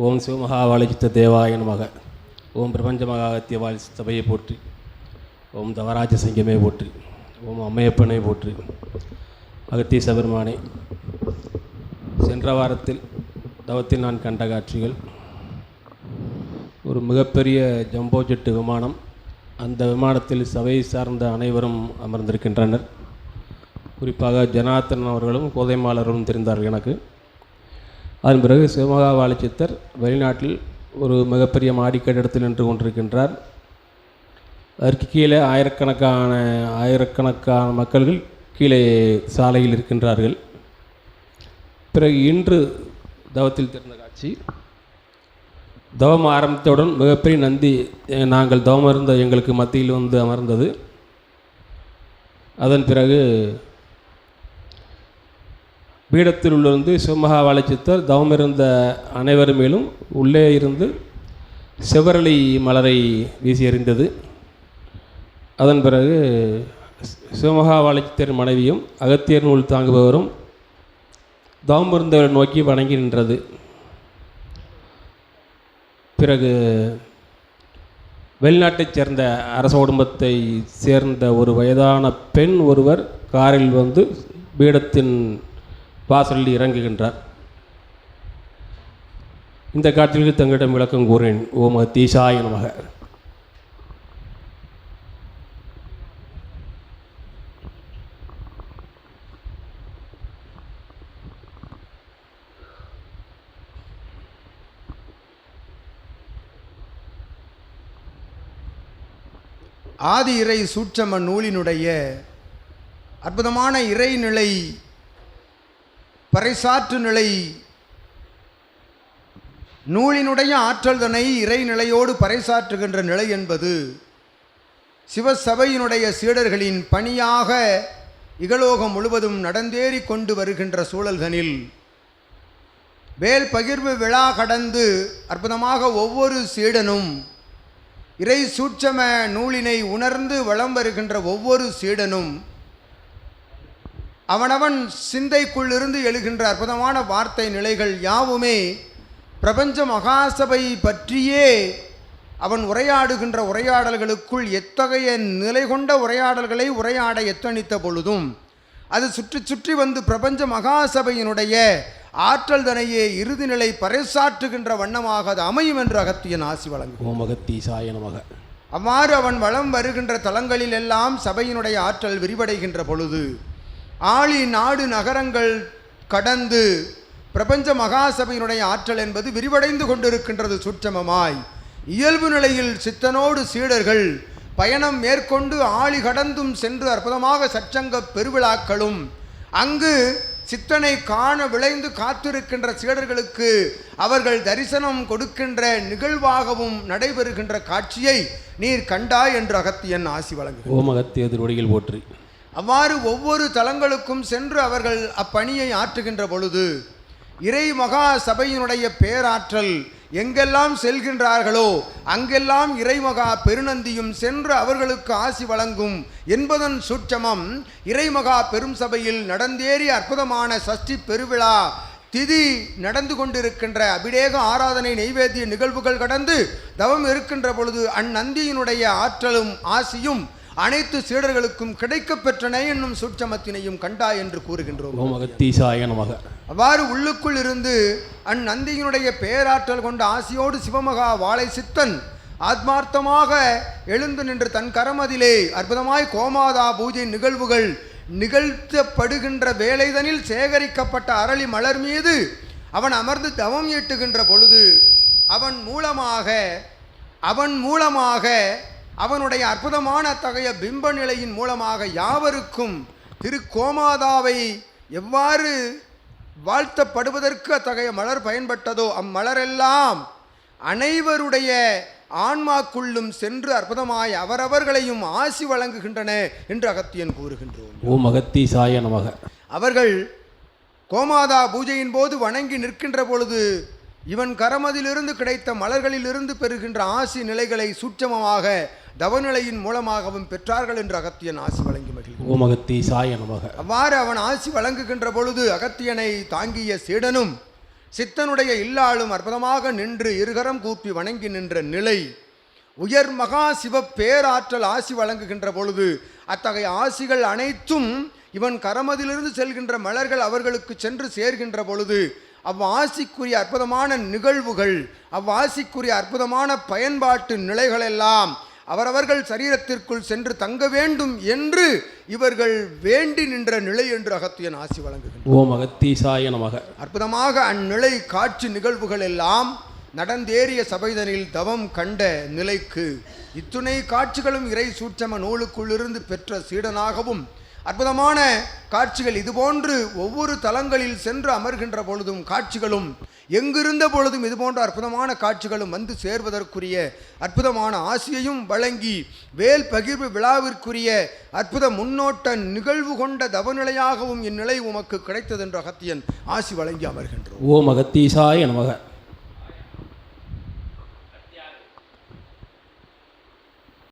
ஓம் சிவமகாவாளிச்சித்த தேவாய நமக. ஓம் பிரபஞ்ச மகாகத்திய வாழி சபையை போற்றி. ஓம் தவராஜ சிங்கமே போற்றி. ஓம் அம்மையப்பனை போற்றி. அகத்திய சபெருமானே, சென்ற வாரத்தில் தவத்தில் நான் கண்ட காட்சிகள், ஒரு மிகப்பெரிய ஜம்போ ஜெட்டு விமானம். அந்த விமானத்தில் சபையை சார்ந்த அனைவரும் அமர்ந்திருக்கின்றனர். குறிப்பாக ஜனார்த்தன் அவர்களும் கோதைமாளர்களும் தெரிந்தார்கள் எனக்கு. அதன் பிறகு சிவமகாவாளி சித்தர் வெளிநாட்டில் ஒரு மிகப்பெரிய மாடி கட்டிடத்தில் நின்று கொண்டிருக்கின்றார். அதற்கு கீழே ஆயிரக்கணக்கான மக்கள்கள் கீழே சாலையில் இருக்கின்றார்கள். பிறகு இன்று தவத்தில் தெரிந்த காட்சி, தவம் ஆரம்பித்தவுடன் மிகப்பெரிய நந்தி நாங்கள் தவம் இருந்த எங்களுக்கு மத்தியில் வந்து அமர்ந்தது. அதன் பிறகு பீடத்தில் உள்ளிருந்து சிவமகாவாளி சித்தர் தவம் இருந்த அனைவர் மேலும் உள்ளே இருந்து செவ்வரளி மலரை வீசி எறிந்தது. அதன் பிறகு சிவமகாவாளி சித்தர் மனைவியும் அகத்தியர் நூல் தாங்குபவரும் தவம் இருந்தவரை நோக்கி வணங்கி நின்றது. பிறகு வெளிநாட்டைச் சேர்ந்த அரச குடும்பத்தை சேர்ந்த ஒரு வயதான பெண் ஒருவர் காரில் வந்து பீடத்தின் வாசலில் இறங்குகின்றார். இந்த காட்சிகளுக்கு தங்களிடம் விளக்கம் கூறேன். ஓம் அகத்தீசாய நமக. ஆதி இறை சூட்சம நூலினுடைய அற்புதமான இறைநிலை பறைசாற்று நிலை, நூலினுடைய ஆற்றல் தன்னை இறைநிலையோடு பறைசாற்றுகின்ற நிலை என்பது சிவசபையினுடைய சீடர்களின் பணியாக இகலோகம் முழுவதும் நடந்தேறி கொண்டு வருகின்ற சூழல்களில் வேல் பகிர்வு விழா கடந்து அற்புதமாக ஒவ்வொரு சீடனும் இறை சூட்சம நூலினை உணர்ந்து வலம் வருகின்ற ஒவ்வொரு சீடனும் அவனவன் சிந்தைக்குள் இருந்து எழுகின்ற அற்புதமான வார்த்தை நிலைகள் யாவுமே பிரபஞ்ச மகாசபை பற்றியே அவன் உரையாடுகின்ற உரையாடல்களுக்குள் எத்தகைய நிலை கொண்ட உரையாடல்களை உரையாட எத்தனித்த பொழுதும் அது சுற்றி சுற்றி வந்து பிரபஞ்ச மகாசபையினுடைய ஆற்றல் தனையே இறுதிநிலை பறைசாற்றுகின்ற வண்ணமாக அது அமையும் என்று அகத்தியன் ஆசி வழங்கும். அவ்வாறு அவன் வலம் வருகின்ற தலங்களில் எல்லாம் சபையினுடைய ஆற்றல் விரிவடைகின்ற பொழுது ஆழி நாடு நகரங்கள் கடந்து பிரபஞ்ச மகாசபையினுடைய ஆற்றல் என்பது விரிவடைந்து கொண்டிருக்கின்றது. சூட்சமமாய் இயல்பு நிலையில் சித்தனோடு சீடர்கள் பயணம் மேற்கொண்டு ஆழி கடந்தும் சென்று அற்புதமாக சச்சங்க பெருவிழாக்களும் அங்கு சித்தனை காண விளைந்து காத்திருக்கின்ற சீடர்களுக்கு அவர்கள் தரிசனம் கொடுக்கின்ற நிகழ்வாகவும் நடைபெறுகின்ற காட்சியை நீர் கண்டாய் என்று அகத்தியன் ஆசி வழங்கும். ஓம் அகத்திய திருவடிகள் போற்றி. அவ்வாறு ஒவ்வொரு தலங்களுக்கும் சென்று அவர்கள் அப்பணியை ஆற்றுகின்ற பொழுது இறை மகா சபையினுடைய பேராற்றல் எங்கெல்லாம் செல்கின்றார்களோ அங்கெல்லாம் இறைமகா பெருநந்தியும் சென்று அவர்களுக்கு ஆசி வழங்கும் என்பதன் சூட்சமம் இறைமகா பெரும் சபையில் நடந்தேறிய அற்புதமான சஷ்டி பெருவிழா திதி நடந்து கொண்டிருக்கின்ற அபிடேக ஆராதனை நெய்வேத்திய நிகழ்வுகள் கடந்து தவம் இருக்கின்ற பொழுது அந்நந்தியினுடைய ஆற்றலும் ஆசியும் அனைத்து சீடர்களுக்கும் கிடைக்க பெற்றன என்னும் சூட்சமத்தினையும் கண்டா என்று கூறுகின்றோம். அவ்வாறு உள்ளுக்குள் இருந்து அந்நந்தியினுடைய பேராற்றல் கொண்ட ஆசியோடு சிவமகா வாழை சித்தன் ஆத்மார்த்தமாக எழுந்து நின்று தன் கரமதிலே அற்புதமாய் கோமாதா பூஜை நிகழ்வுகள் நிகழ்த்தப்படுகின்ற வேளைதனில் சேகரிக்கப்பட்ட அரளி மலர் மீது அவன் அமர்ந்து தவம் ஈட்டுகின்ற பொழுது அவன் மூலமாக அவனுடைய அற்புதமான அத்தகைய பிம்ப நிலையின் மூலமாக யாவருக்கும் திருக்கோமாதாவை எவ்வாறு வாழ்த்தப்படுவதற்கு அத்தகைய மலர் பயன்பட்டதோ அம்மலரெல்லாம் அனைவருடைய ஆன்மாக்குள்ளும் சென்று அற்புதமாய் அவரவர்களையும் ஆசி வழங்குகின்றன என்று அகத்தியன் கூறுகின்றோம். ஓம் அகத்தீசாய நமக. அவர்கள் கோமாதா பூஜையின் போது வணங்கி நிற்கின்ற பொழுது இவன் கரமதிலிருந்து கிடைத்த மலர்களிலிருந்து பெறுகின்ற ஆசி நிலைகளை சூட்சமமாக தவநிலையின் மூலமாகவும் பெற்றார்கள் என்று அகத்தியன் ஆசி வழங்கி மகிழ்ந்தார். அவ்வாறு அவன் ஆசி வழங்குகின்ற பொழுது அகத்தியனை தாங்கிய சீடனும் சித்தனுடைய இல்லாளும் அற்புதமாக நின்று இருகரம் கூப்பி வணங்கி நின்ற நிலை, உயர் மகா சிவ பேராற்றல் ஆசி வழங்குகின்ற பொழுது அத்தகைய ஆசிகள் அனைத்தும் இவன் கரமதிலிருந்து செல்கின்ற மலர்கள் அவர்களுக்கு சென்று சேர்கின்ற பொழுது அவ்வாசிக்குரிய அற்புதமான நிகழ்வுகள், அவ்வாசிக்குரிய அற்புதமான பயன்பாட்டு நிலைகளெல்லாம் அவரவர்கள் சரீரத்திற்குள் சென்று தங்க வேண்டும் என்று இவர்கள் வேண்டி நின்ற நிலை என்று அகத்தியன் ஆசி வழங்குகின்றார். ஓம் அகத்தீசாய நமக. அற்புதமாக அந்நிலை காட்சி நிகழ்வுகள் எல்லாம் நடந்தேறிய சபைதனில் தவம் கண்ட நிலைக்கு இத்துணை காட்சிகளும் இறை சூட்சம நூலுக்குள்ளிருந்து பெற்ற சீடனாகவும் அற்புதமான காட்சிகள் இதுபோன்று ஒவ்வொரு தலங்களில் சென்று அமர்கின்ற பொழுதும் காட்சிகளும் எங்கிருந்த பொழுதும் இதுபோன்ற அற்புதமான காட்சிகளும் வந்து சேர்வதற்குரிய அற்புதமான ஆசியையும் வழங்கி வேல் பகிர்வு விழாவிற்குரிய அற்புத முன்னோட்ட நிகழ்வு கொண்ட தவநிலையாகவும் இந்நிலை உமக்கு கிடைத்தது என்று அகத்தியன் ஆசி வழங்கி அமர்கின்றோம். ஓம் அகத்தீசாய நமக.